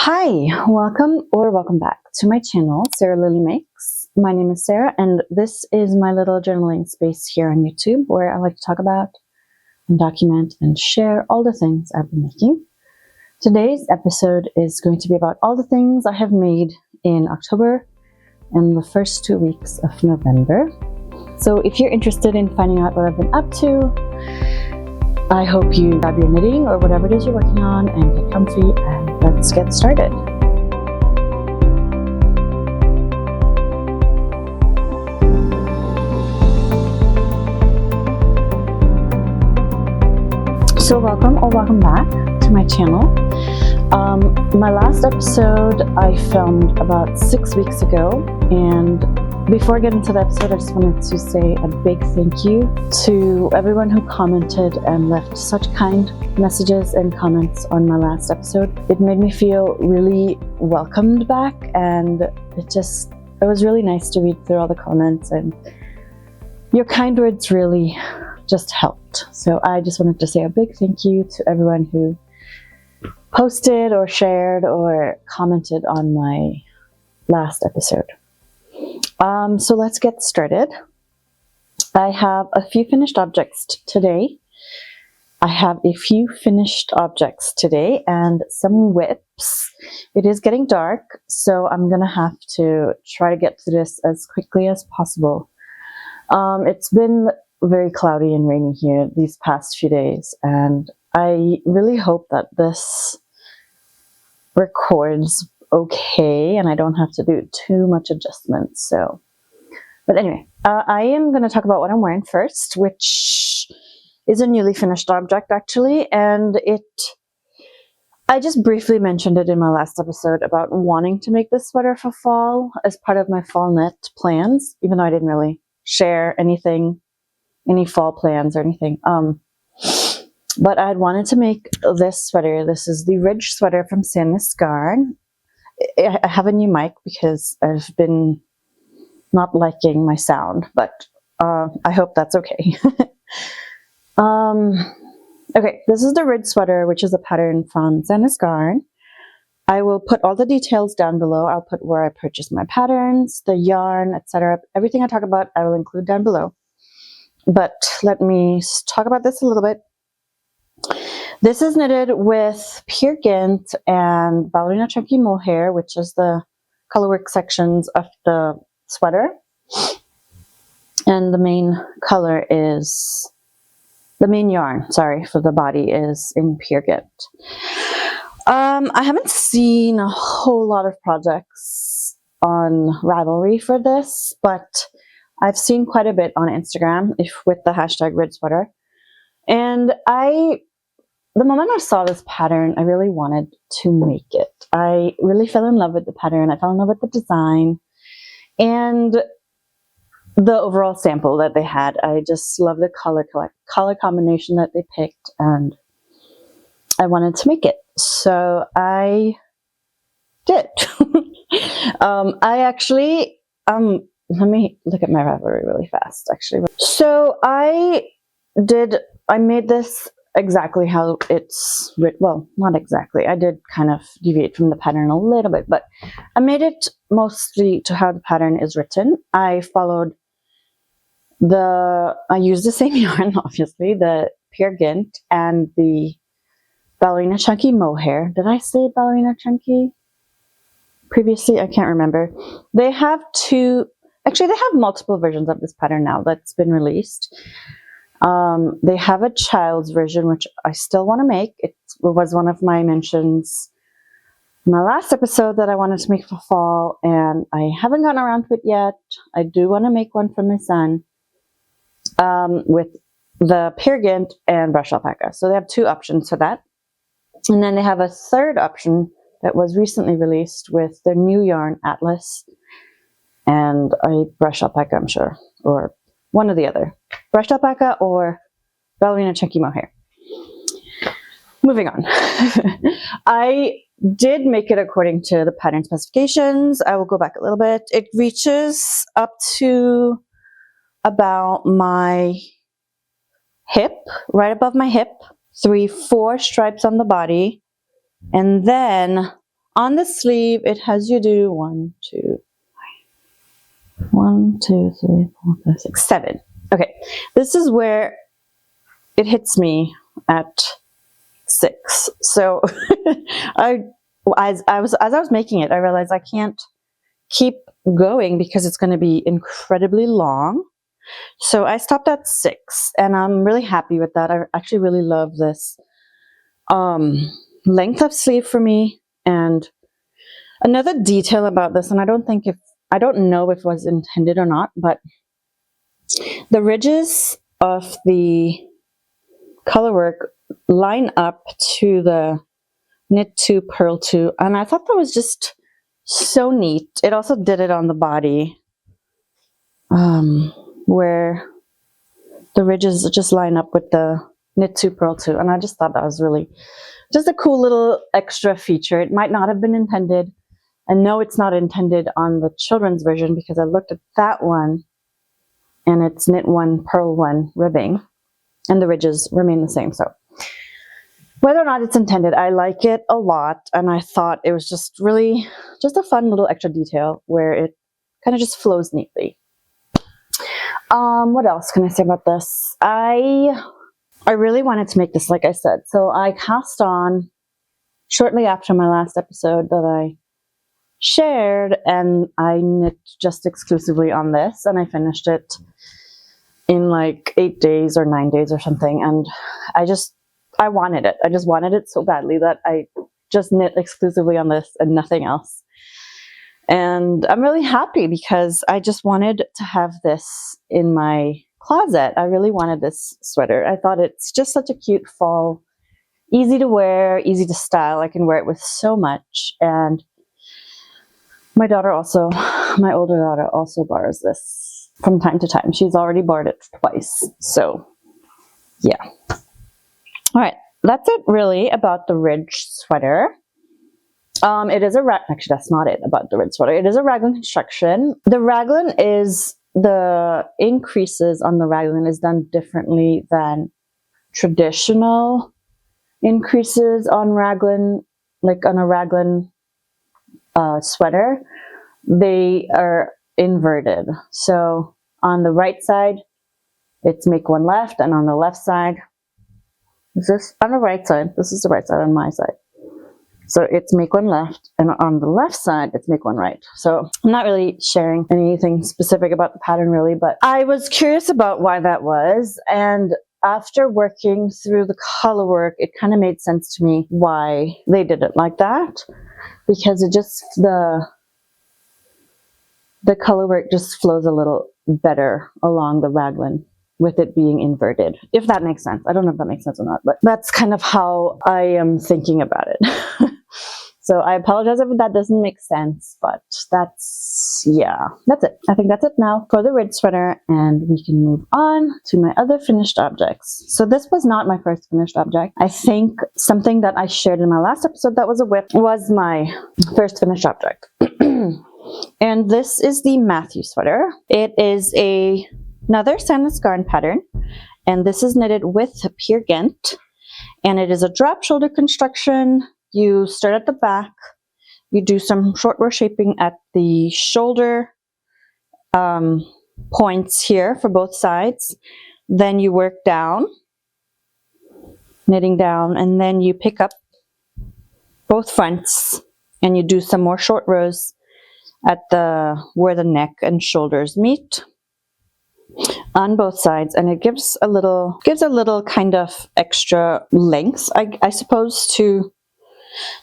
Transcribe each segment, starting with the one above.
Hi, welcome back to my channel, Lilly Makes. My name is Sarah, and this is my little journaling space here on YouTube where I like to talk about and document and share all the things I've been making. Today's episode is going to be about all the things I have made in October and the first 2 weeks of November. So if you're interested in finding out what I've been up to, I hope you grab your knitting or whatever it is you're working on and get comfy, and let's get started. So welcome back to my channel. My last episode I filmed about 6 weeks ago, and before I get into the episode, I just wanted to say a big thank you to everyone who commented and left such kind messages and comments on my last episode. It made me feel really welcomed back, and it was really nice to read through all the comments, and your kind words really just helped. So I just wanted to say a big thank you to everyone who posted or shared or commented on my last episode. So let's get started. I have a few finished objects today. And some whips. It is getting dark, so I'm gonna have to try to get through this as quickly as possible. It's been very cloudy and rainy here these past few days, and I really hope that this records okay and I don't have to do too much adjustments. But anyway, I am going to talk about what I'm wearing first, which is a newly finished object actually, and I just briefly mentioned it in my last episode about wanting to make this sweater for fall as part of my fall knit plans, even though I didn't really share any fall plans or anything. But I had wanted to make this sweater. This is the Ridge sweater from Sandnes Garn. I have a new mic because I've been not liking my sound, but I hope that's okay. Okay, this is the Ridge sweater, which is a pattern from Sandnes Garn. I will put all the details down below. I'll put where I purchased my patterns, the yarn, etc. Everything I talk about, I will include down below. But let me talk about this a little bit. This is knitted with Peer Gynt and ballerina chunky mohair, which is the colorwork sections of the sweater. And the main yarn, for the body is in Peer Gynt. I haven't seen a whole lot of projects on Ravelry for this, but I've seen quite a bit on Instagram with the hashtag Ridge sweater. And the moment I saw this pattern, I really wanted to make it. I really fell in love with the pattern. I fell in love with the design and the overall sample that they had. I just love the color combination that they picked, and I wanted to make it. So I did. Let me look at my Ravelry really fast, actually. So I made this exactly how it's written. Well, not exactly. I did kind of deviate from the pattern a little bit, but I made it mostly to how the pattern is written. I used the same yarn, obviously, the Peer Gynt and the ballerina chunky mohair. Did I say ballerina chunky previously? I can't remember. They have multiple versions of this pattern now that's been released. They have a child's version, which I still want to make. It was one of my mentions in my last episode that I wanted to make for fall, and I haven't gotten around to it yet. I do want to make one for my son with the Peer Gynt and brush alpaca. So they have two options for that. And then they have a third option that was recently released with their new yarn, Atlas, and a brush alpaca, I'm sure, or one or the other. Brushed alpaca or ballerina chunky mohair. Moving on. I did make it according to the pattern specifications. I will go back a little bit. It reaches up to about my hip, right above my hip. 4 stripes on the body, and then on the sleeve, it has you do 1, 2, 3, 4, 5, 6, 7. Okay, this is where it hits me at 6. So as I was making it, I realized I can't keep going because it's going to be incredibly long. So I stopped at 6, and I'm really happy with that. I actually really love this length of sleeve for me. And another detail about this, and I don't know if it was intended or not, but the ridges of the colorwork line up to the knit 2, purl 2, and I thought that was just so neat. It also did it on the body, where the ridges just line up with the knit 2, purl 2, and I just thought that was really just a cool little extra feature. It might not have been intended. I know it's not intended on the children's version because I looked at that one, and it's knit 1, purl 1 ribbing, and the ridges remain the same. So whether or not it's intended, I like it a lot, and I thought it was just really just a fun little extra detail where it kind of just flows neatly. What else can I say about this? I really wanted to make this, like I said. So I cast on shortly after my last episode that I shared, and I knit just exclusively on this, and I finished it in like 8 days or 9 days or something, and I wanted it. I just wanted it so badly that I just knit exclusively on this and nothing else. And I'm really happy because I just wanted to have this in my closet. I really wanted this sweater. I thought it's just such a cute fall, easy to wear, easy to style. I can wear it with so much. And my older daughter also borrows this from time to time. She's already borrowed it twice. So yeah. All right, that's it really about the ridge sweater. It is actually that's not it about the ridge sweater. It is a raglan construction. The raglan the increases on the raglan is done differently than traditional increases on raglan, like on a raglan sweater. They are inverted. So on the right side, it's make 1 left, and on the left side, is this on the right side? This is the right side on my side. So it's make 1 left, and on the left side, it's make 1 right. So I'm not really sharing anything specific about the pattern really, but I was curious about why that was. And after working through the color work, it kind of made sense to me why they did it like that, because it just, the color work just flows a little better along the raglan with it being inverted, if that makes sense. I don't know if that makes sense or not, but that's kind of how I am thinking about it. So I apologize if that doesn't make sense, but that's it. I think that's it now for the ridge sweater, and we can move on to my other finished objects. So this was not my first finished object. I think something that I shared in my last episode that was a whip was my first finished object. And this is the Matthew sweater. It is another Sandnes Garn pattern, and this is knitted with Peer Gynt, and it is a drop shoulder construction. You start at the back, you do some short row shaping at the shoulder points here for both sides, then you work down, knitting down, and then you pick up both fronts and you do some more short rows at where the neck and shoulders meet on both sides, and it gives a little kind of extra length, I suppose, to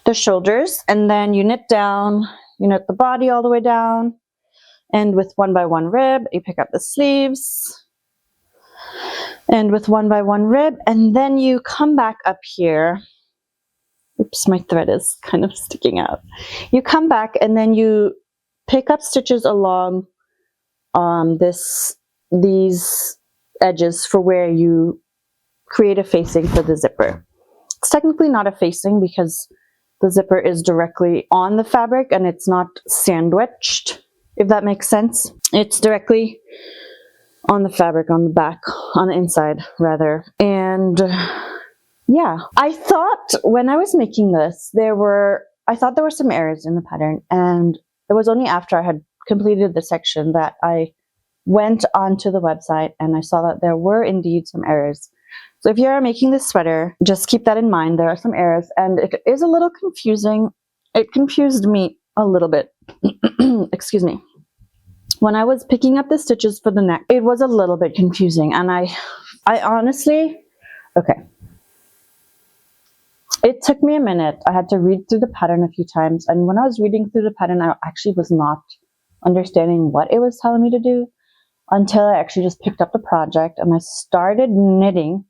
the shoulders. And then you knit down, you knit the body all the way down, and with 1 by 1 rib you pick up the sleeves, and with 1 by 1 rib, and then you come back up here. Oops, my thread is kind of sticking out. You come back and then you pick up stitches along these edges for where you create a facing for the zipper. It's technically not a facing because the zipper is directly on the fabric and it's not sandwiched, if that makes sense. It's directly on the fabric, on the back, on the inside rather. And yeah, I thought when I was making this, I thought there were some errors in the pattern, and it was only after I had completed the section that I went onto the website and I saw that there were indeed some errors. So if you're making this sweater, just keep that in mind. There are some errors, and it is a little confusing. It confused me a little bit. Excuse me. When I was picking up the stitches for the neck, it was a little bit confusing, and I honestly, okay. It took me a minute. I had to read through the pattern a few times, and when I was reading through the pattern, I actually was not understanding what it was telling me to do until I actually just picked up the project and I started knitting,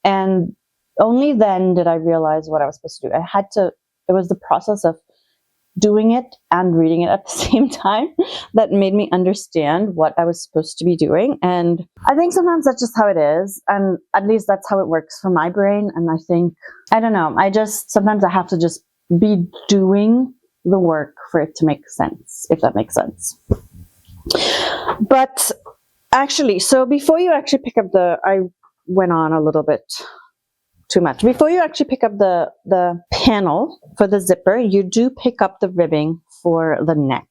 and only then did I realize what I was supposed to do. It was the process of doing it and reading it at the same time that made me understand what I was supposed to be doing. And I think sometimes that's just how it is, and at least that's how it works for my brain. And I think, I don't know, sometimes I have to just be doing the work for it to make sense, if that makes sense. But actually, so before you actually pick up I went on a little bit too much. Before you actually pick up the panel for the zipper, you do pick up the ribbing for the neck.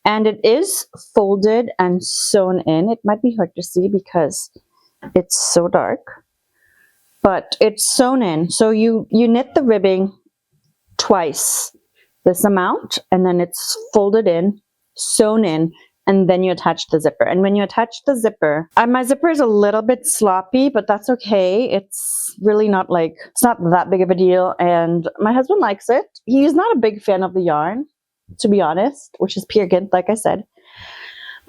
And it is folded and sewn in. It might be hard to see because it's so dark, but it's sewn in. So you knit the ribbing twice this amount, and then it's folded in, sewn in, and then you attach the zipper. And when you attach the zipper, my zipper is a little bit sloppy, but that's okay. It's really not it's not that big of a deal. And my husband likes it. He's not a big fan of the yarn, to be honest, which is Peer Gynt, like I said.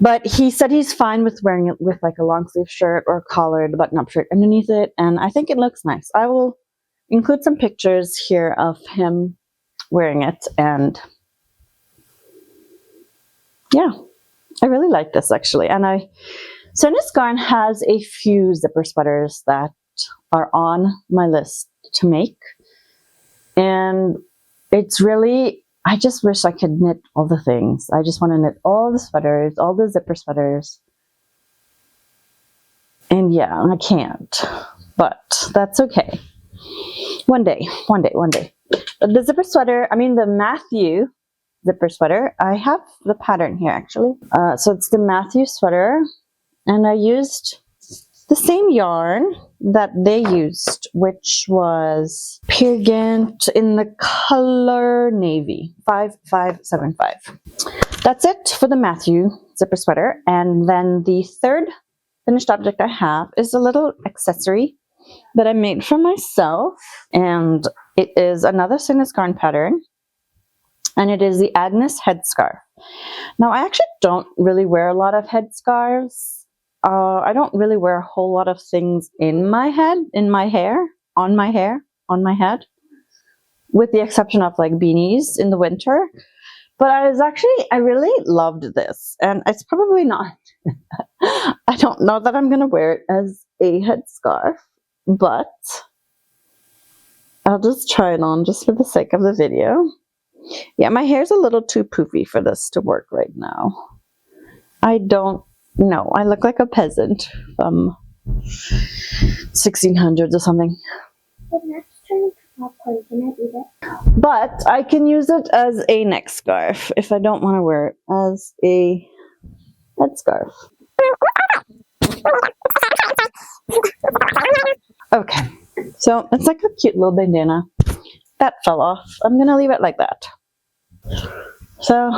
But he said he's fine with wearing it with like a long sleeve shirt or a collared button-up shirt underneath it. And I think it looks nice. I will include some pictures here of him wearing it. And yeah. I really like this actually, and Sandnes Garn has a few zipper sweaters that are on my list to make, and it's really, I just wish I could knit all the things. I just want to knit all the sweaters, all the zipper sweaters, and yeah, I can't, but that's okay. One day. The zipper sweater, the Matthew zipper sweater, I have the pattern here actually. So it's the Matthew sweater, and I used the same yarn that they used, which was Peer Gynt in the color navy 5575. That's it for the Matthew zipper sweater. And then the third finished object I have is a little accessory that I made for myself, and it is another Sandnes Garn pattern. And it is the Agnes headscarf. Now, I actually don't really wear a lot of headscarves. I don't really wear a whole lot of things in my head, on my head, with the exception of like beanies in the winter. But I really loved this, and it's probably not, I don't know that I'm going to wear it as a headscarf, but I'll just try it on just for the sake of the video. Yeah, my hair's a little too poofy for this to work right now. I don't know. I look like a peasant from 1600s or something. But let's turn into popcorn. Can I eat it? But I can use it as a neck scarf if I don't want to wear it as a headscarf. Okay, so it's like a cute little bandana. That fell off. I'm going to leave it like that. So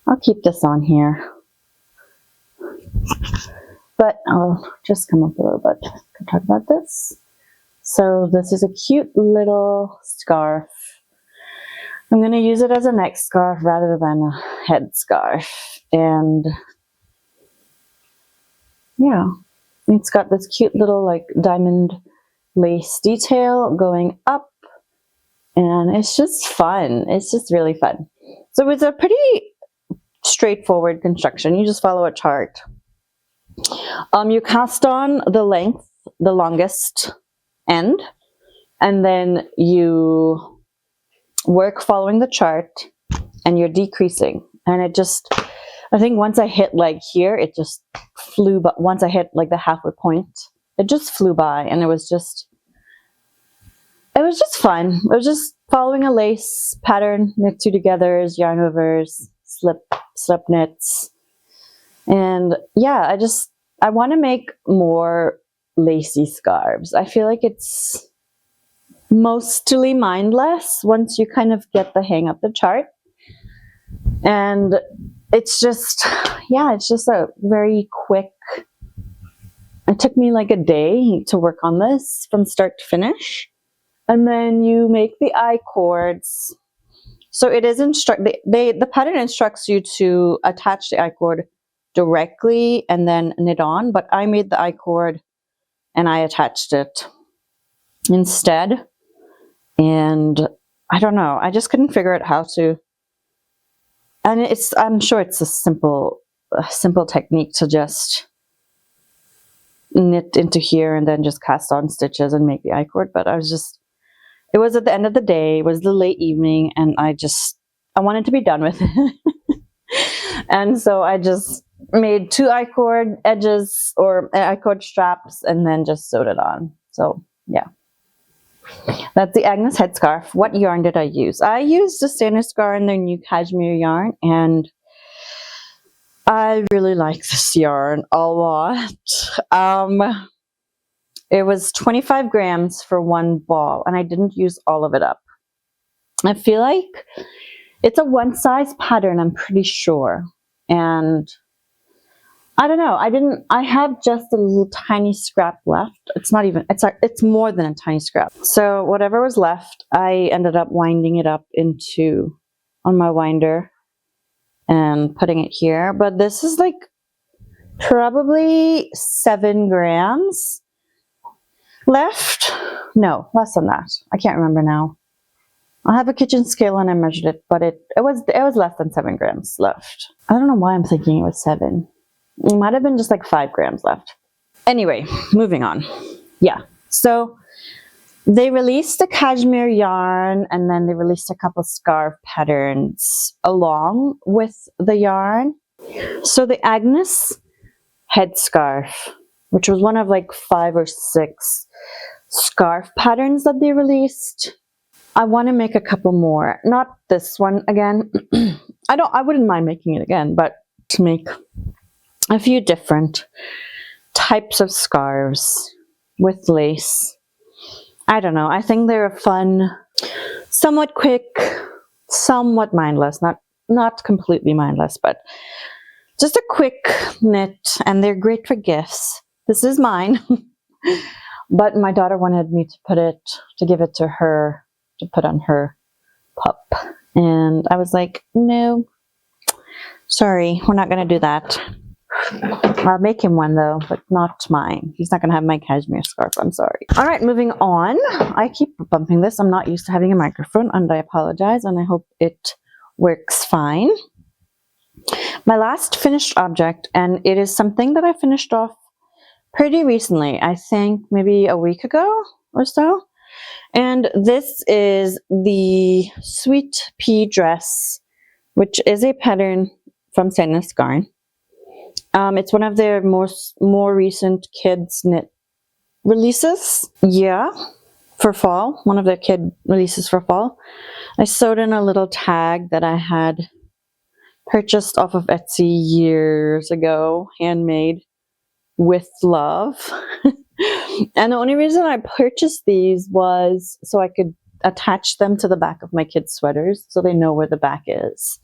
I'll keep this on here. But I'll just come up a little bit to talk about this. So this is a cute little scarf. I'm going to use it as a neck scarf rather than a head scarf. And yeah, it's got this cute little like diamond lace detail going up. And it's just fun. It's just really fun. So it's a pretty straightforward construction. You just follow a chart. You cast on the length, the longest end, and then you work following the chart, and you're decreasing. And it just, I think once I hit like here, it just flew. But once I hit like the halfway point, it just flew by, and it it was just fun. It was just following a lace pattern, knit two togethers, yarn overs, slip knits. And yeah, I want to make more lacy scarves. I feel like it's mostly mindless once you kind of get the hang of the chart. And it's just, yeah, it's just a very quick, it took me like a day to work on this from start to finish. And then you make the I-cords. So it is the pattern instructs you to attach the I-cord directly and then knit on, but I made the I-cord and I attached it instead. And I don't know, I just couldn't figure out how to. And I'm sure it's a simple technique to just knit into here and then just cast on stitches and make the I-cord. But it was at the end of the day, it was the late evening, and I wanted to be done with it. And so I just made two I-cord edges or I-cord straps and then just sewed it on. So yeah. That's the Agnes headscarf. What yarn did I use? I used the Sandnes Garn, their new cashmere yarn, and I really like this yarn a lot. It was 25 grams for one ball, and I didn't use all of it up. I feel like it's a one size pattern, I'm pretty sure. And I don't know, I have just a little tiny scrap left. It's more than a tiny scrap. So whatever was left, I ended up winding it up on my winder and putting it here. But this is like probably 7 grams left. No, less than that. I can't remember now. I have a kitchen scale and I measured it, but it was less than 7 grams left. I don't know why I'm thinking it was 7. It might have been just like 5 grams left. Anyway, moving on. Yeah, so they released the cashmere yarn, and then they released a couple scarf patterns along with the yarn. So the Agnes headscarf, which was one of like 5 or 6 scarf patterns that they released. I want to make a couple more. Not this one again. I wouldn't mind making it again, but to make a few different types of scarves with lace. I don't know. I think they're fun, somewhat quick, somewhat mindless. Not completely mindless, but just a quick knit, and they're great for gifts. This is mine, but my daughter wanted me to give it to her, to put on her pup. And I was like, no, sorry, we're not going to do that. I'll make him one though, but not mine. He's not going to have my cashmere scarf. I'm sorry. All right, moving on. I keep bumping this. I'm not used to having a microphone, and I apologize, and I hope it works fine. My last finished object, and it is something that I finished off pretty recently. I think maybe a week ago or so. And this is the Sweet Pea dress, which is a pattern from Sandnes Garn. It's one of their more recent kids knit releases. Yeah, for fall. One of their kid releases for fall. I sewed in a little tag that I had purchased off of Etsy years ago, handmade with love. And the only reason I purchased these was so I could attach them to the back of my kids' sweaters so they know where the back is.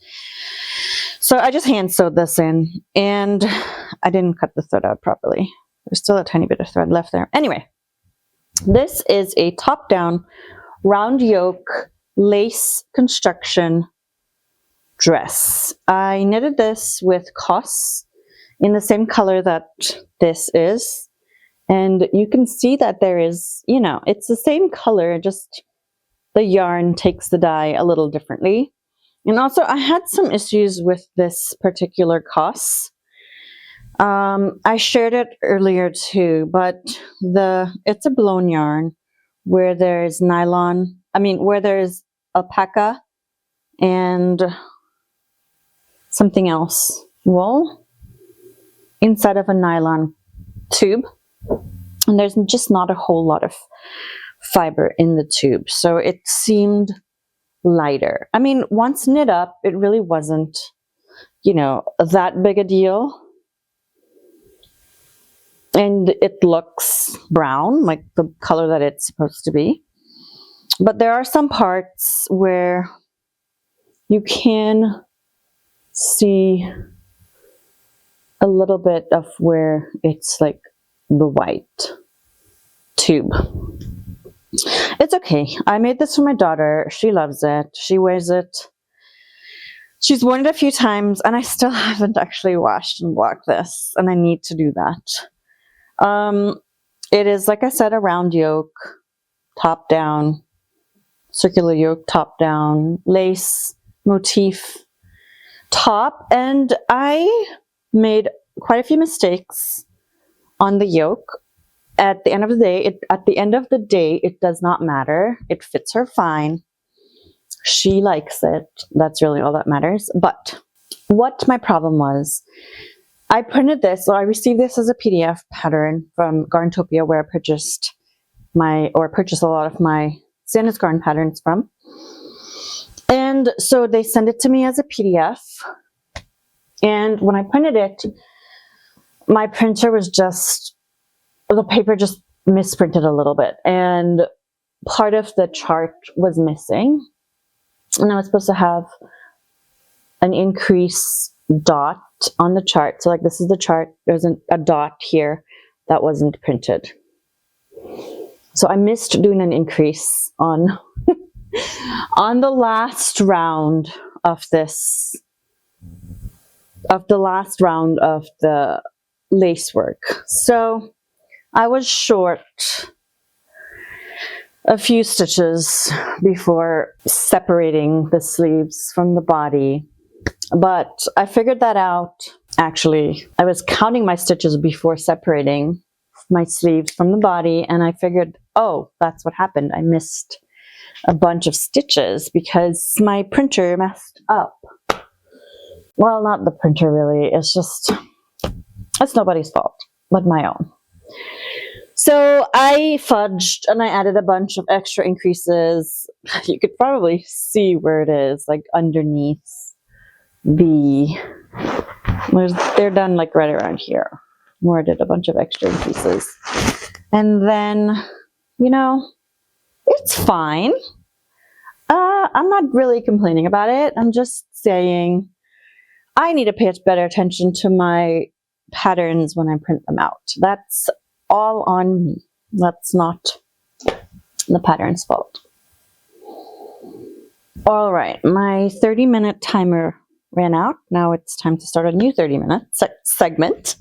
So I just hand sewed this in, and I didn't cut the thread out properly. There's still a tiny bit of thread left there. Anyway, this is a top-down round yoke lace construction dress. I knitted this with COS in the same color that this is. And you can see that there is, it's the same color, just the yarn takes the dye a little differently. And also I had some issues with this particular COS. I shared it earlier too, but it's a blown yarn where there's where there's alpaca and something else, wool, inside of a nylon tube. And there's just not a whole lot of fiber in the tube, so it seemed lighter. I mean, once knit up, it really wasn't, that big a deal. And it looks brown, like the color that it's supposed to be. But there are some parts where you can see a little bit of where it's like the white tube. It's okay. I made this for my daughter. She loves it. She wears it. She's worn it a few times, and I still haven't actually washed and blocked this, and I need to do that. It is, like I said, a round yoke, top down, circular yoke, top down, lace motif top, and I made quite a few mistakes on the yoke. At the end of the day, it does not matter. It fits her fine. She likes it. That's really all that matters. But what my problem was, I printed this, so I received this as a PDF pattern from Garntopia, where I purchased a lot of my Sandnes Garn patterns from. And so they sent it to me as a PDF. And when I printed it, my printer was the paper just misprinted a little bit. And part of the chart was missing. And I was supposed to have an increase dot on the chart. So like, this is the chart. There's a dot here that wasn't printed. So I missed doing an increase on on the last round of the lace work. So I was short a few stitches before separating the sleeves from the body. But I figured that out. Actually, I was counting my stitches before separating my sleeves from the body, and I figured, oh, that's what happened. I missed a bunch of stitches because my printer messed up. Well, not the printer really. It's nobody's fault but my own. So I fudged and I added a bunch of extra increases. You could probably see where it is, like underneath they're done like right around here, where I did a bunch of extra increases. And then, it's fine. I'm not really complaining about it. I'm just saying I need to pay better attention to my patterns when I print them out. That's all on me. That's not the pattern's fault. All right, my 30-minute timer ran out. Now it's time to start a new 30-minute segment.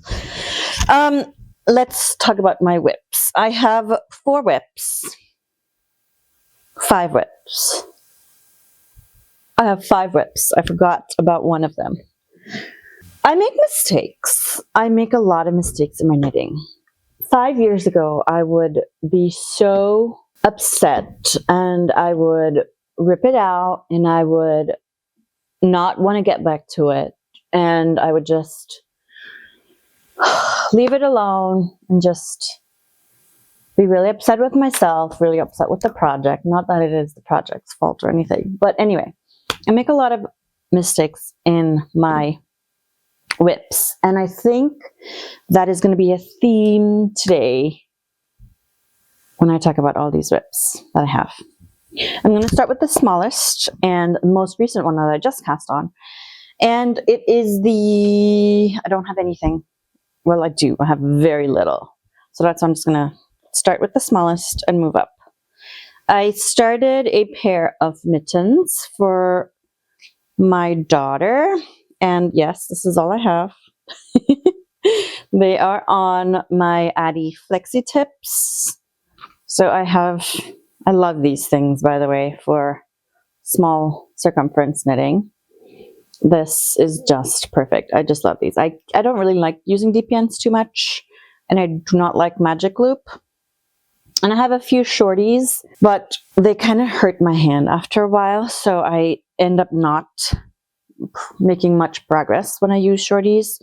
Let's talk about my whips. I have 4 whips. 5 whips. I have 5 whips. I forgot about one of them. I make mistakes. I make a lot of mistakes in my knitting. 5 years ago, I would be so upset and I would rip it out and I would not want to get back to it. And I would just leave it alone and just be really upset with myself, really upset with the project. Not that it is the project's fault or anything. But anyway, I make a lot of mistakes in my whips. And I think that is going to be a theme today when I talk about all these whips that I have. I'm going to start with the smallest and most recent one that I just cast on. And it is I don't have anything. Well, I do. I have very little. So that's why I'm just going to start with the smallest and move up. I started a pair of mittens for my daughter. And yes, this is all I have. They are on my Addy Flexi Tips. So I love these things, by the way, for small circumference knitting. This is just perfect. I just love these. I don't really like using DPNs too much, and I do not like magic loop. And I have a few shorties, but they kind of hurt my hand after a while, so I end up not making much progress when I use shorties.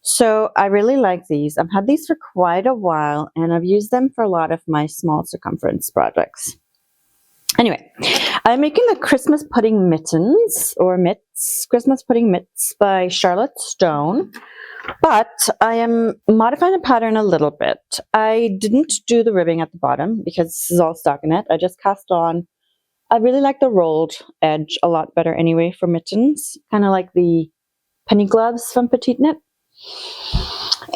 So I really like these. I've had these for quite a while, and I've used them for a lot of my small circumference projects. Anyway, I'm making the Christmas pudding mittens, or mitts, Christmas pudding mitts by Charlotte Stone. But I am modifying the pattern a little bit. I didn't do the ribbing at the bottom because this is all stockinette. I just cast on. I really like the rolled edge a lot better anyway for mittens. Kind of like the penny gloves from Petite Knit.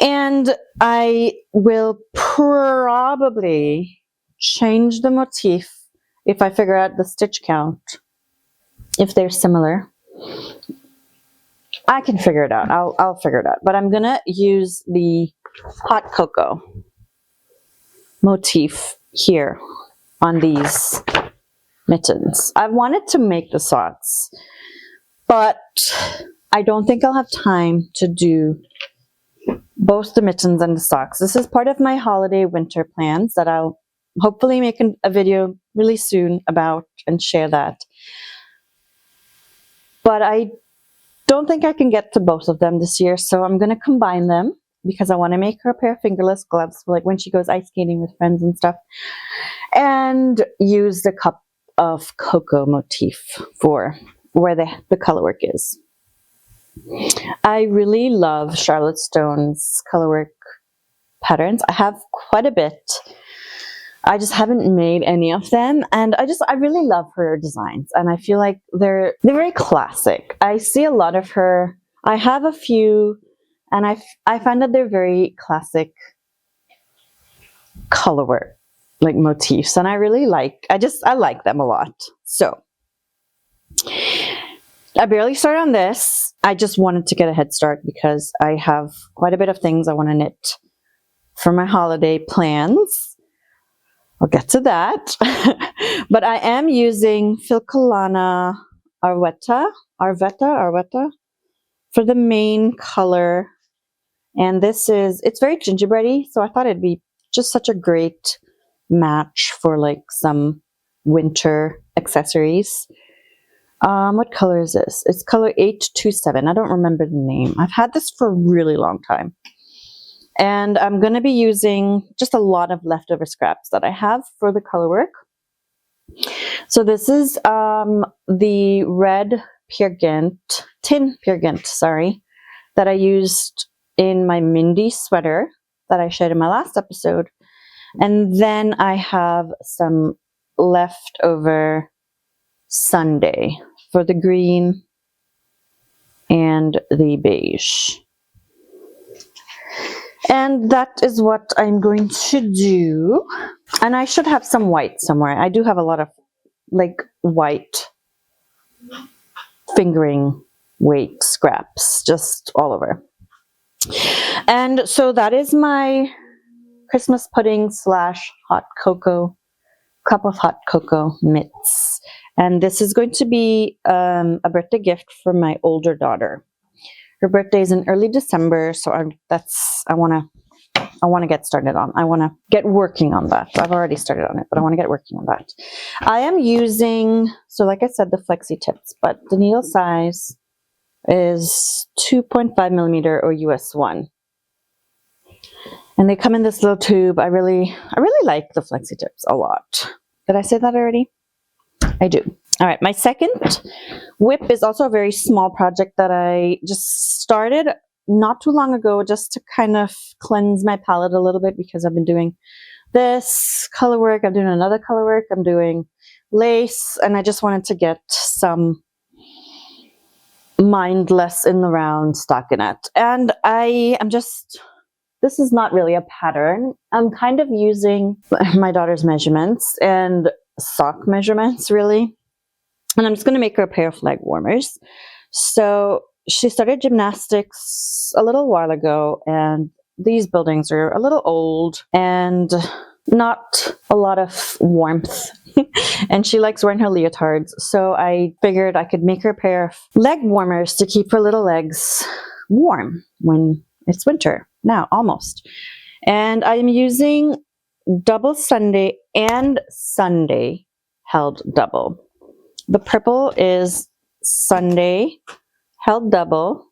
And I will probably change the motif if I figure out the stitch count, if they're similar. I can figure it out. I'll figure it out. But I'm going to use the hot cocoa motif here on these mittens. I wanted to make the socks, but I don't think I'll have time to do both the mittens and the socks. This is part of my holiday winter plans that I'll hopefully make a video really soon about and share that. But I don't think I can get to both of them this year, so I'm going to combine them because I want to make her a pair of fingerless gloves for like when she goes ice skating with friends and stuff, and use the cup of cocoa motif for where the colorwork is. I really love Charlotte Stone's colorwork patterns. I have quite a bit. I just haven't made any of them, and I really love her designs, and I feel like they're very classic. I see a lot of her. I have a few, and I find that they're very classic colorwork, like motifs, and I really like. I like them a lot. So I barely started on this. I just wanted to get a head start because I have quite a bit of things I want to knit for my holiday plans. I'll get to that. But I am using Filcolana Arvetta for the main color. And it's very gingerbready, so I thought it'd be just such a great match for like some winter accessories. What color is this? It's color 827. I don't remember the name. I've had this for a really long time. And I'm going to be using just a lot of leftover scraps that I have for the colorwork. So this is the red tin Peer Gynt, that I used in my Mindy sweater that I showed in my last episode. And then I have some leftover Sunday for the green and the beige. And that is what I'm going to do. And I should have some white somewhere. I do have a lot of like white fingering weight scraps just all over. And so that is my Christmas pudding / hot cocoa, cup of hot cocoa mitts. And this is going to be a birthday gift for my older daughter. Her birthday is in early December, so I want to get started on. I want to get working on that. I've already started on it, but I want to get working on that. I am using, so like I said, the flexi tips, but the needle size is 2.5 millimeter or US 1. And they come in this little tube. I really like the flexi tips a lot. Did I say that already? I do. All right, my second whip is also a very small project that I just started not too long ago just to kind of cleanse my palette a little bit because I've been doing this color work, I'm doing another color work, I'm doing lace, and I just wanted to get some mindless in the round stockinette. And this is not really a pattern. I'm kind of using my daughter's measurements and sock measurements really. And I'm just going to make her a pair of leg warmers. So she started gymnastics a little while ago, and these buildings are a little old and not a lot of warmth. And she likes wearing her leotards. So I figured I could make her a pair of leg warmers to keep her little legs warm when it's winter. Now, almost. And I'm using double Sunday and Sunday held double. The purple is Sunday held double.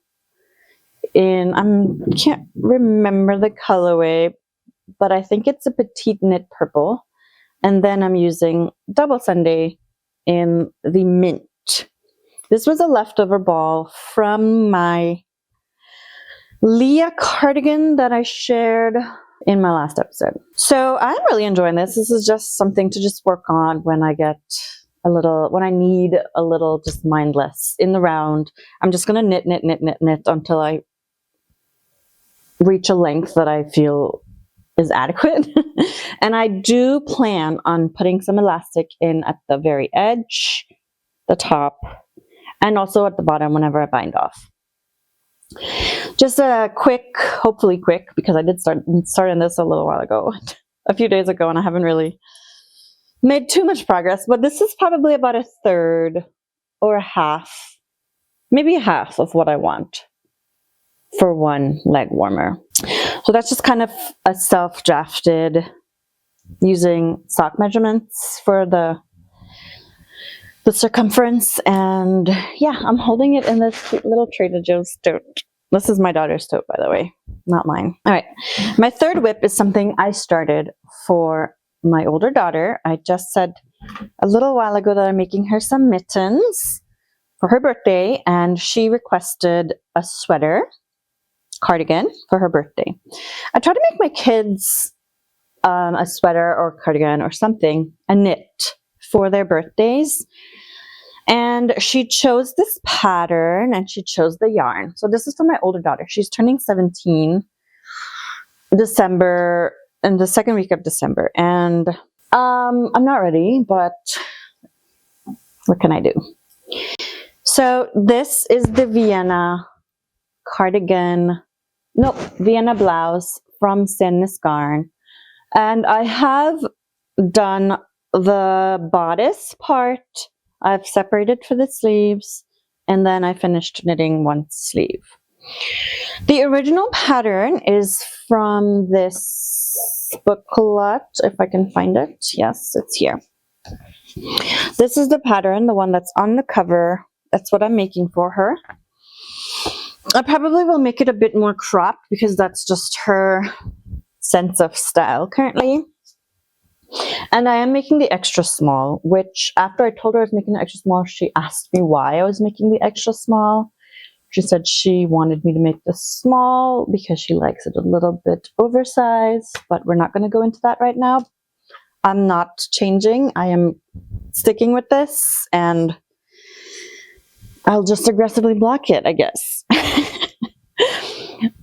in, I can't remember the colorway, but I think it's a petite knit purple. And then I'm using double Sunday in the mint. This was a leftover ball from my Leah cardigan that I shared in my last episode. So I'm really enjoying this. This is just something to just work on when I get when I need a little just mindless in the round. I'm just going to knit until I reach a length that I feel is adequate. And I do plan on putting some elastic in at the very edge, the top, and also at the bottom whenever I bind off. Just a quick, hopefully quick, because I did start on this a little while ago, a few days ago, and I haven't really made too much progress, but this is probably about a third or a half, maybe a half of what I want for one leg warmer. So that's just kind of a self-drafted using sock measurements for the circumference. And yeah, I'm holding it in this cute little Trader Joe's tote. This is my daughter's tote, by the way, not mine. All right, my third whip is something I started for my older daughter. I just said a little while ago that I'm making her some mittens for her birthday, and she requested a sweater cardigan for her birthday. I try to make my kids a sweater or cardigan or something, a knit for their birthdays. And she chose this pattern and she chose the yarn. So this is for my older daughter. She's turning 17 in the second week of December. And I'm not ready, but what can I do? So this is the Vienna Vienna blouse from Sandnes Garn. And I have done the bodice part. I've separated for the sleeves, and then I finished knitting one sleeve. The original pattern is from this booklet, if I can find it. Yes, it's here. This is the pattern, the one that's on the cover. That's what I'm making for her. I probably will make it a bit more cropped because that's just her sense of style currently. And I am making the extra small, which after I told her I was making the extra small, she asked me why I was making the extra small. She said she wanted me to make this small because she likes it a little bit oversized, but we're not going to go into that right now. I'm not changing. I am sticking with this, and I'll just aggressively block it, I guess.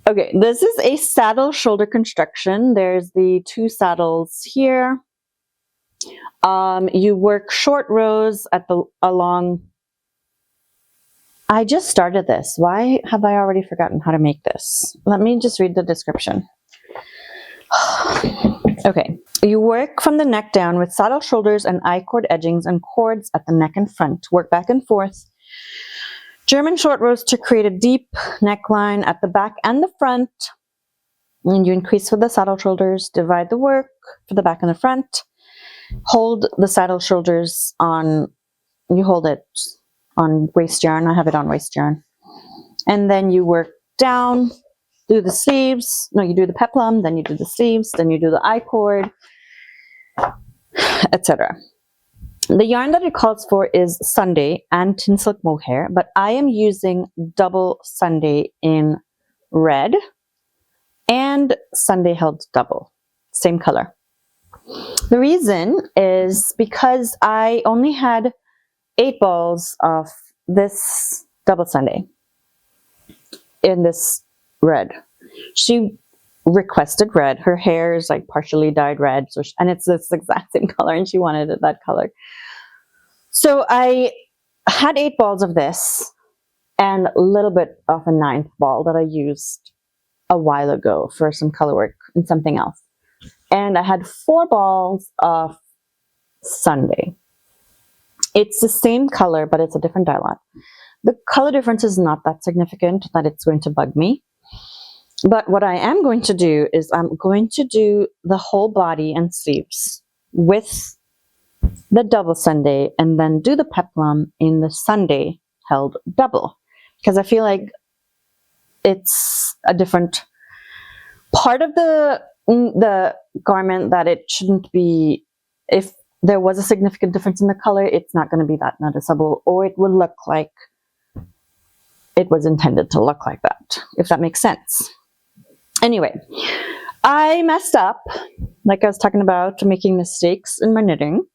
Okay, this is a saddle shoulder construction. There's the two saddles here. You work short rows along. I just started this. Why have I already forgotten how to make this? Let me just read the description. Okay, you work from the neck down with saddle shoulders and I-cord edgings and cords at the neck and front. Work back and forth. German short rows to create a deep neckline at the back and the front. And you increase with the saddle shoulders. Divide the work for the back and the front. Hold the saddle shoulders on, you hold it on waist yarn. I have it on waist yarn. And then you work down, do the sleeves. No, you do the peplum, then you do the sleeves, then you do the I-cord, etc. The yarn that it calls for is Sunday and tin silk mohair, but I am using double Sunday in red and Sunday held double, same color. The reason is because I only had 8 balls of this double Sunday in this red. She requested red. Her hair is like partially dyed red, and it's this exact same color, and she wanted it that color. So I had 8 balls of this and a little bit of a 9th ball that I used a while ago for some color work and something else. And I had 4 balls of Sunday. It's the same color, but it's a different dye lot. The color difference is not that significant that it's going to bug me. But what I am going to do is I'm going to do the whole body and sleeves with the double Sunday and then do the peplum in the Sunday held double. Because I feel like it's a different part of the garment that it shouldn't be. If there was a significant difference in the color, it's not going to be that noticeable, or it will look like it was intended to look like that, if that makes sense. Anyway, I messed up, like I was talking about, making mistakes in my knitting.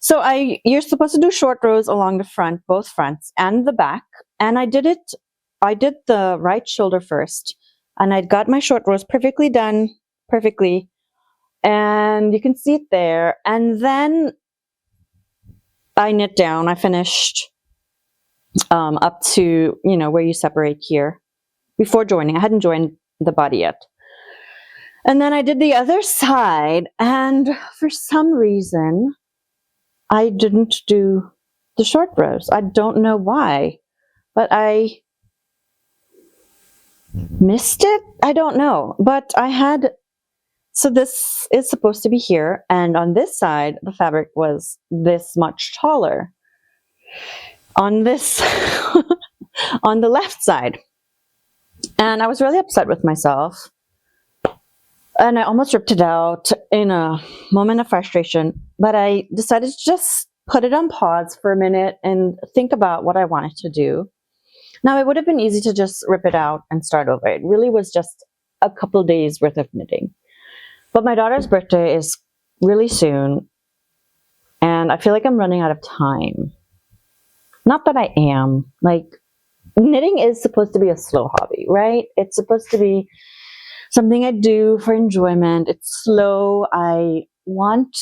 So you're supposed to do short rows along the front, both fronts and the back. And I did the right shoulder first, and I got my short rows perfectly done, perfectly. And you can see it there. And then I knit down, I finished up to, where you separate here before joining. I hadn't joined the body yet. And then I did the other side, and for some reason, I didn't do the short rows. I don't know why, but I missed it. I don't know, but so this is supposed to be here, and on this side, the fabric was this much taller. On this, on the left side. And I was really upset with myself. And I almost ripped it out in a moment of frustration. But I decided to just put it on pause for a minute and think about what I wanted to do. Now, it would have been easy to just rip it out and start over. It really was just a couple days worth of knitting. But my daughter's birthday is really soon. And I feel like I'm running out of time. Not that I am. Like, knitting is supposed to be a slow hobby, right? It's supposed to be something I do for enjoyment. It's slow. I want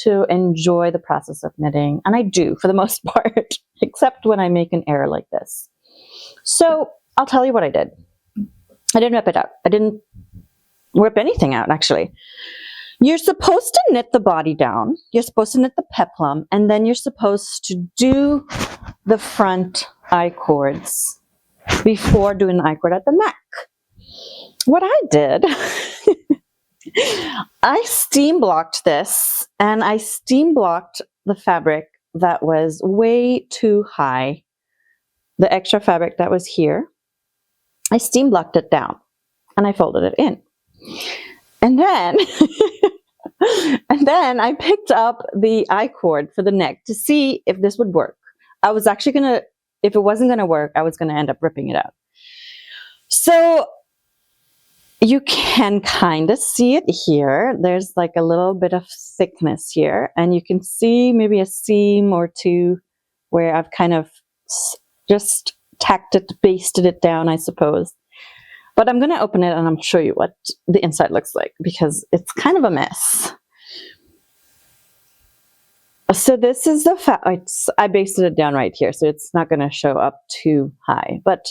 to enjoy the process of knitting, and I do for the most part, except when I make an error like this. So I'll tell you what I did. I didn't rip it out. I didn't rip anything out, actually. You're supposed to knit the body down. You're supposed to knit the peplum, and then you're supposed to do the front I-cords before doing the I-cord at the neck. What I did, I steam blocked this, and I steam blocked the fabric that was way too high. The extra fabric that was here, I steam blocked it down, and I folded it in. And then, I picked up the I-cord for the neck to see if this would work. I was actually if it wasn't gonna work, I was gonna end up ripping it out. So you can kind of see it here. There's like a little bit of thickness here, and you can see maybe a seam or two where I've kind of just tacked it, basted it down, I suppose. But I'm going to open it and I'm show you what the inside looks like, because it's kind of a mess. So this is the I basted it down right here, so it's not going to show up too high. But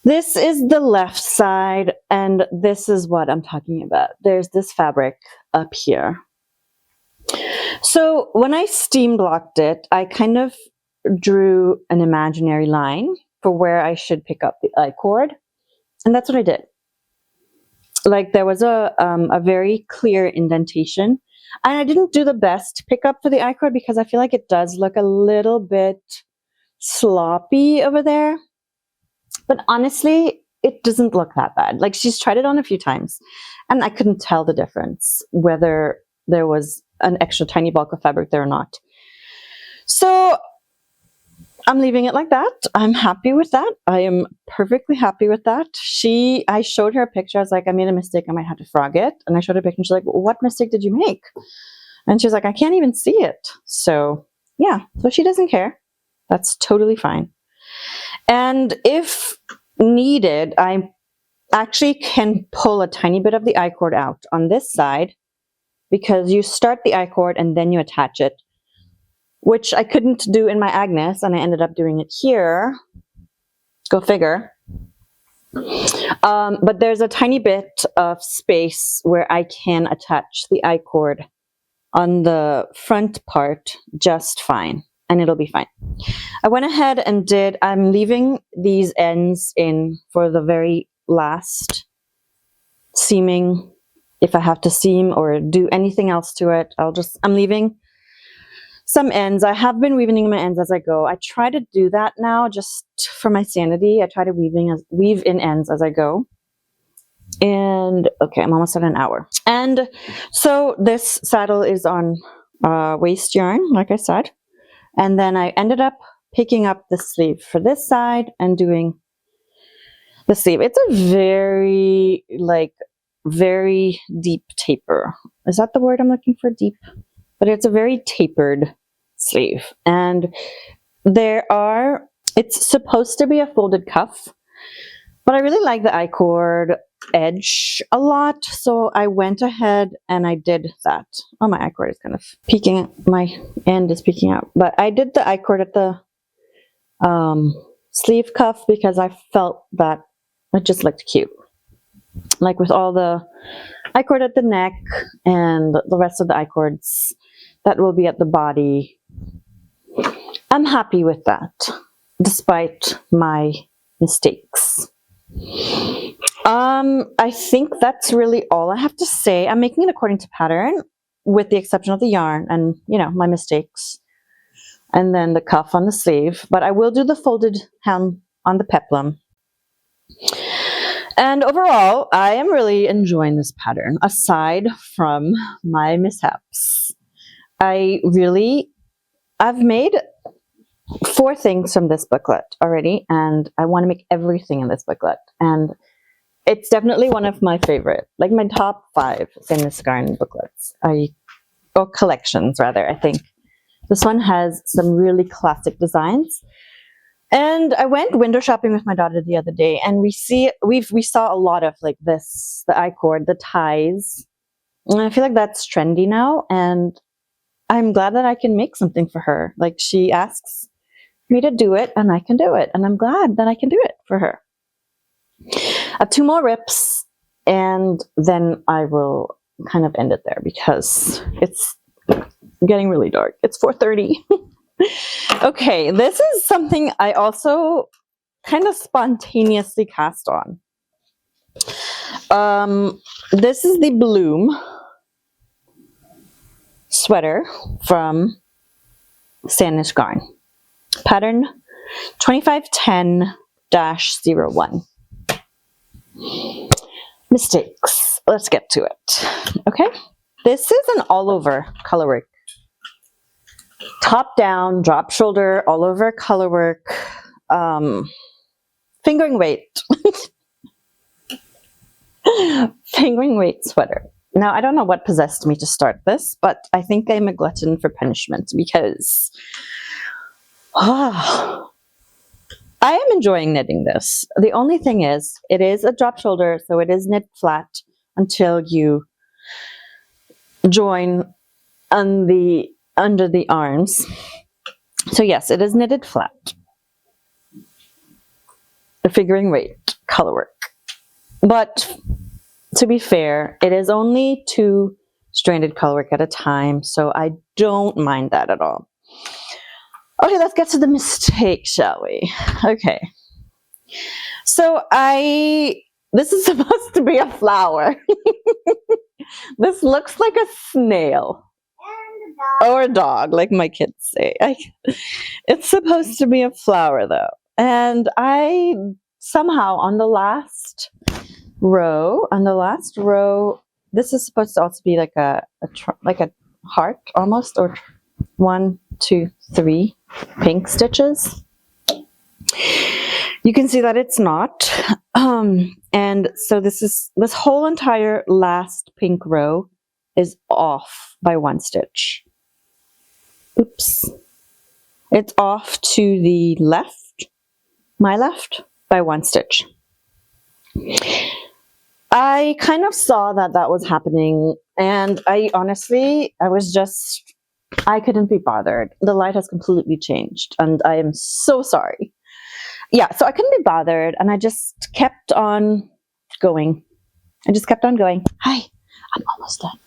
this is the left side, and this is what I'm talking about. There's this fabric up here. So when I steam blocked it, I kind of drew an imaginary line for where I should pick up the I-cord. And that's what I did. Like, there was a very clear indentation. And I didn't do the best pickup for the I-cord because I feel like it does look a little bit sloppy over there. But honestly, it doesn't look that bad. Like, she's tried it on a few times, and I couldn't tell the difference, whether there was an extra tiny bulk of fabric there or not. So I'm leaving it like that. I'm happy with that. I am perfectly happy with that. I showed her a picture. I was like, I made a mistake. I might have to frog it. And I showed her a picture. And she's like, what mistake did you make? And she's like, I can't even see it. So yeah, so she doesn't care. That's totally fine. And if needed, I actually can pull a tiny bit of the I-cord out on this side, because you start the I-cord and then you attach it, which I couldn't do in my Agnes, and I ended up doing it here. Go figure. But there's a tiny bit of space where I can attach the I-cord on the front part just fine, and it'll be fine. I went ahead and I'm leaving these ends in for the very last seaming. If I have to seam or do anything else to it, I'm leaving some ends. I have been weaving my ends as I go. I try to do that now just for my sanity. I try to weave in ends as I go. And okay, I'm almost at an hour. And so this saddle is on waste yarn, like I said. And then I ended up picking up the sleeve for this side and doing the sleeve. It's a very, very deep taper. Is that the word I'm looking for? Deep? But it's a very tapered sleeve. And it's supposed to be a folded cuff, but I really like the I-cord edge a lot. So I went ahead and I did that. Oh, my I-cord is kind of peeking. My end is peeking out. But I did the I-cord at the sleeve cuff because I felt that it just looked cute. Like with all the I-cord at the neck and the rest of the I-cords that will be at the body. I'm happy with that, despite my mistakes. I think that's really all I have to say. I'm making it according to pattern, with the exception of the yarn and, my mistakes. And then the cuff on the sleeve. But I will do the folded hem on the peplum. And overall, I am really enjoying this pattern, aside from my mishaps. I've made 4 things from this booklet already, and I want to make everything in this booklet. And it's definitely one of my favorite, like my top 5 Sandnes Garn booklets, or collections rather, I think. This one has some really classic designs. And I went window shopping with my daughter the other day, and we saw a lot of like this, the I-cord, the ties. And I feel like that's trendy now, and I'm glad that I can make something for her. Like, she asks me to do it, and I can do it, and I'm glad that I can do it for her. I have 2 more rips, and then I will kind of end it there because it's getting really dark. It's 4:30. Okay, this is something I also kind of spontaneously cast on. This is the Blome sweater from Sandnes Garn. Pattern 2510-01. Mistakes. Let's get to it. Okay, this is an all-over colorwork. Top down, drop shoulder, all over colorwork, fingering weight. Fingering weight sweater. Now, I don't know what possessed me to start this, but I think I'm a glutton for punishment because I am enjoying knitting this. The only thing is, it is a drop shoulder, so it is knit flat until you join under the arms. So yes, it is knitted flat. The figuring weight colorwork. But to be fair, it is only 2 stranded colorwork at a time, so I don't mind that at all. Okay, let's get to the mistake, shall we? Okay. So this is supposed to be a flower. This looks like a snail. Or a dog, like my kids say. It's supposed to be a flower, though. And I somehow, on the last row, this is supposed to also be like a heart, almost, or 1, 2, 3 pink stitches. You can see that it's not. And so this whole entire last pink row is off by 1 stitch. Oops. It's off to the left, my left, by 1 stitch. I kind of saw that was happening, and I couldn't be bothered. The light has completely changed, and I am so sorry. Yeah, so I couldn't be bothered, and I just kept on going. Hi, I'm almost done.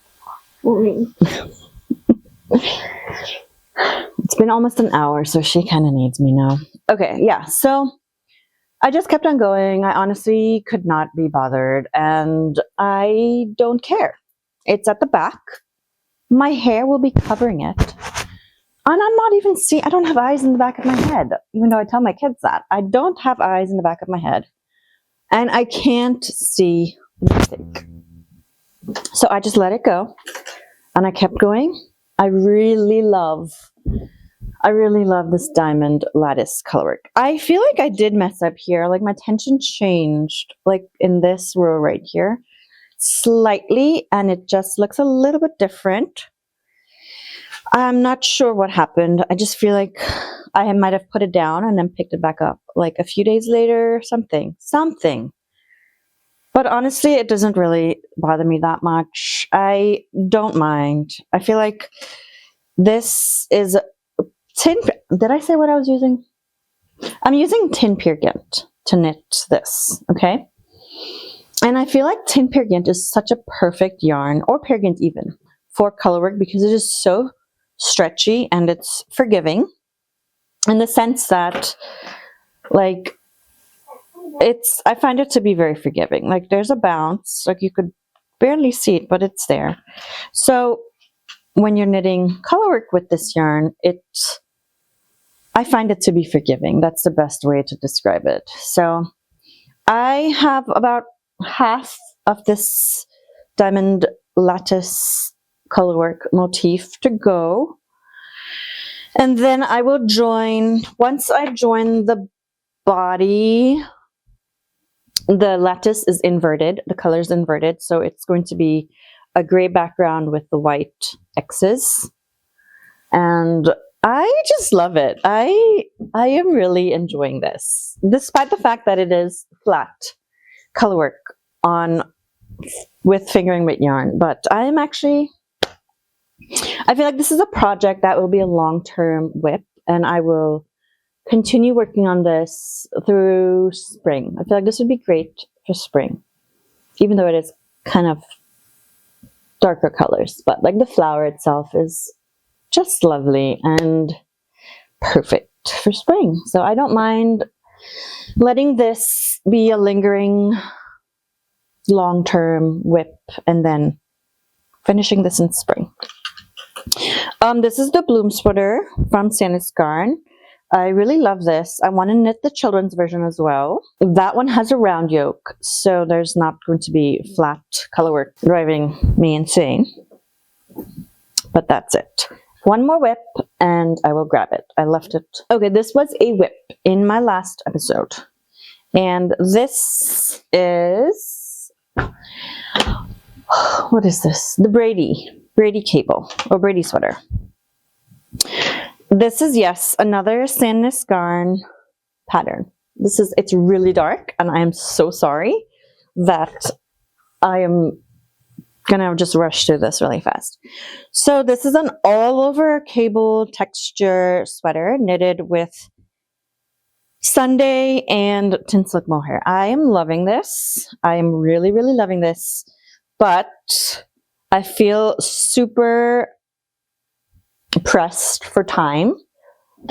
It's been almost an hour, so she kind of needs me now. Okay, yeah, so I just kept on going. I honestly could not be bothered, and I don't care. It's at the back. My hair will be covering it. And I'm not even seeing, I don't have eyes in the back of my head, even though I tell my kids that. I don't have eyes in the back of my head. And I can't see anything. So I just let it go. And I kept going. I really love this diamond lattice colorwork. I feel like I did mess up here. Like my tension changed, like in this row right here, slightly. And it just looks a little bit different. I'm not sure what happened. I just feel like I might have put it down and then picked it back up like a few days later, something. But honestly, it doesn't really bother me that much. I don't mind. I feel like this is tin. Did I say what I was using? I'm using tin Peer Gynt to knit this, okay? And I feel like tin Peer Gynt is such a perfect yarn, or Peer Gynt even, for colorwork because it is so stretchy and it's forgiving in the sense that, like, I find it to be very forgiving. Like there's a bounce, like you could barely see it, but it's there. So when you're knitting colorwork with this yarn, I find it to be forgiving. That's the best way to describe it. So I have about half of this diamond lattice colorwork motif to go. And then I will join, once I join the body, the lattice is inverted, the color is inverted, so it's going to be a gray background with the white X's. And I just love it. I am really enjoying this, despite the fact that it is flat colorwork with fingering weight yarn. But I feel like this is a project that will be a long-term whip, and I will continue working on this through spring. I feel like this would be great for spring, even though it is kind of darker colors, but like the flower itself is just lovely and perfect for spring. So I don't mind letting this be a lingering long-term whip and then finishing this in spring. This is the Blome sweater from Sandnes Garn. I really love this. I want to knit the children's version as well. That one has a round yoke, so there's not going to be flat colorwork driving me insane. But that's it. One more whip and I will grab it. I left it. Okay, this was a whip in my last episode. And this is, what is this? The Brady cable or Brady sweater. This is, yes, another Sandnes Garn pattern. It's really dark, and I am so sorry that I am gonna just rush through this really fast. So this is an all-over cable texture sweater knitted with Sunday and tin silk mohair. I am loving this. I am really, really loving this, but I feel super pressed for time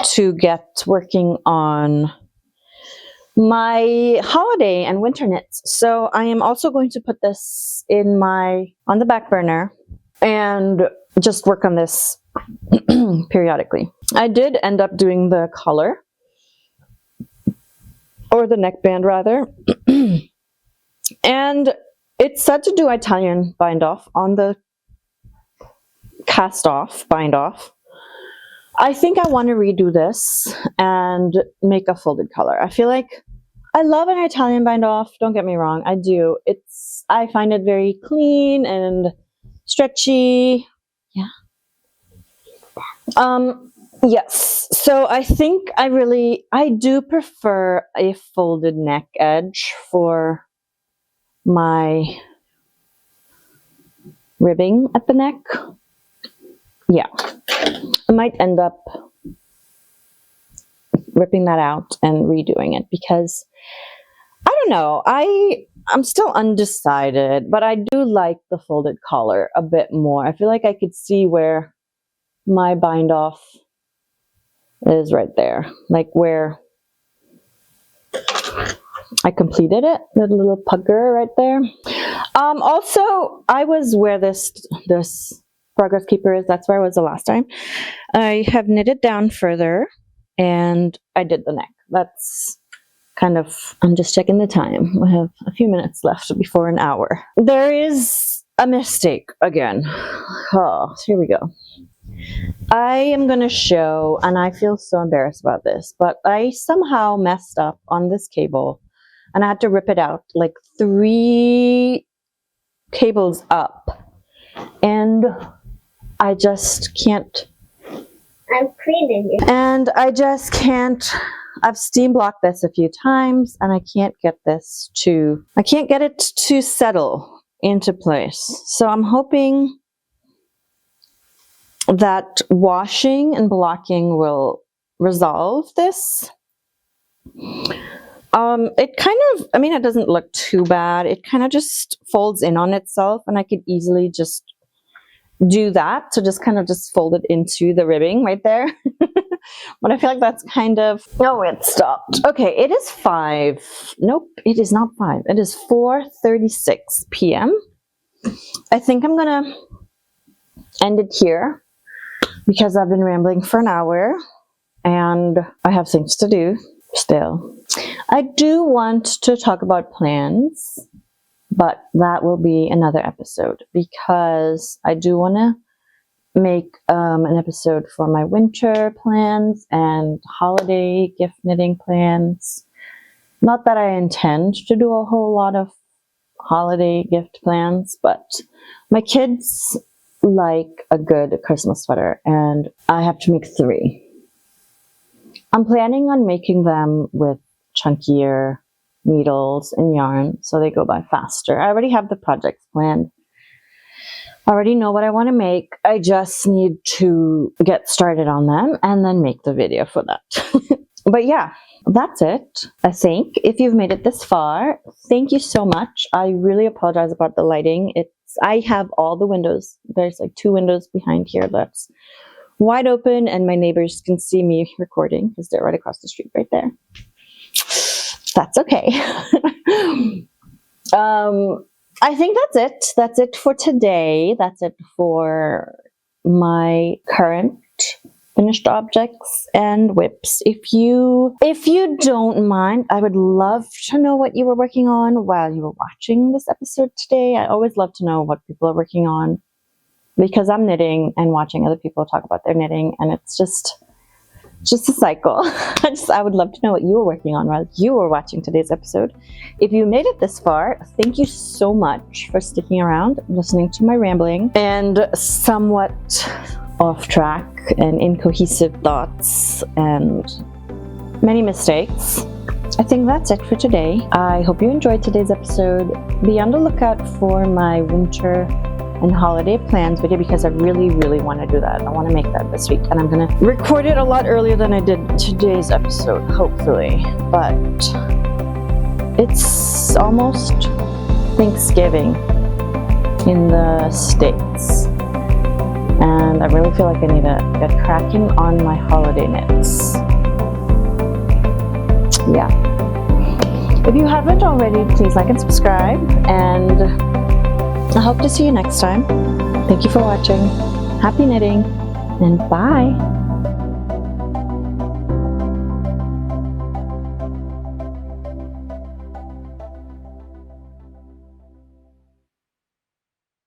to get working on my holiday and winter knits. So I am also going to put this on the back burner and just work on this periodically. I did end up doing the collar, or the neckband rather, and it's said to do Italian bind off on the cast off bind off. I think I want to redo this and make a folded collar. I feel like I love an Italian bind off, don't get me wrong, I do. I find it very clean and stretchy. Yeah. Yes, so I think I do prefer a folded neck edge for my ribbing at the neck. Yeah, I might end up ripping that out and redoing it because I don't know, I'm still undecided, but I do like the folded collar a bit more. I feel like I could see where my bind off is right there, like where I completed it, the little pugger right there. Also, I was where this progress keeper is. That's where I was the last time. I have knitted down further and I did the neck. That's kind of, I'm just checking the time. I have a few minutes left before an hour. There is a mistake again. Oh, here we go. I am going to show, and I feel so embarrassed about this, but I somehow messed up on this cable and I had to rip it out like 3 cables up, and I just can't. I'm cleaning it. And I just can't. I've steam blocked this a few times and I can't get this to, I can't get it to settle into place. So I'm hoping that washing and blocking will resolve this. It kind of, I mean, it doesn't look too bad. It kind of just folds in on itself and I could easily just do that. So just kind of just fold it into the ribbing right there. But I feel like that's kind of, oh, it stopped. Okay, it is 5. Nope, it is not 5. It is 4:36 p.m. I think I'm gonna end it here because I've been rambling for an hour and I have things to do still. I do want to talk about plans, but that will be another episode because I do want to make an episode for my winter plans and holiday gift knitting plans. Not that I intend to do a whole lot of holiday gift plans, but my kids like a good Christmas sweater and I have to make 3. I'm planning on making them with chunkier needles and yarn so they go by faster. I already have the projects planned. I already know what I want to make. I just need to get started on them and then make the video for that. But yeah, that's it. I think if you've made it this far, thank you so much. I really apologize about the lighting. I have all the windows. There's like 2 windows behind here that's wide open and my neighbors can see me recording because they're right across the street right there. That's okay. I think that's it. That's it for today. That's it for my current finished objects and whips. If you don't mind, I would love to know what you were working on while you were watching this episode today. I always love to know what people are working on because I'm knitting and watching other people talk about their knitting, and it's just a cycle. I would love to know what you were working on while you were watching today's episode. If you made it this far, thank you so much for sticking around, listening to my rambling and somewhat off track and incohesive thoughts and many mistakes. I think that's it for today. I hope you enjoyed today's episode. Be on the lookout for my winter and holiday plans video because I really want to do that. I want to make that this week and I'm going to record it a lot earlier than I did today's episode, hopefully. But it's almost Thanksgiving in the States and I really feel like I need to get cracking on my holiday knits. Yeah. If you haven't already, please like and subscribe, and I hope to see you next time. Thank you for watching. Happy knitting, and bye.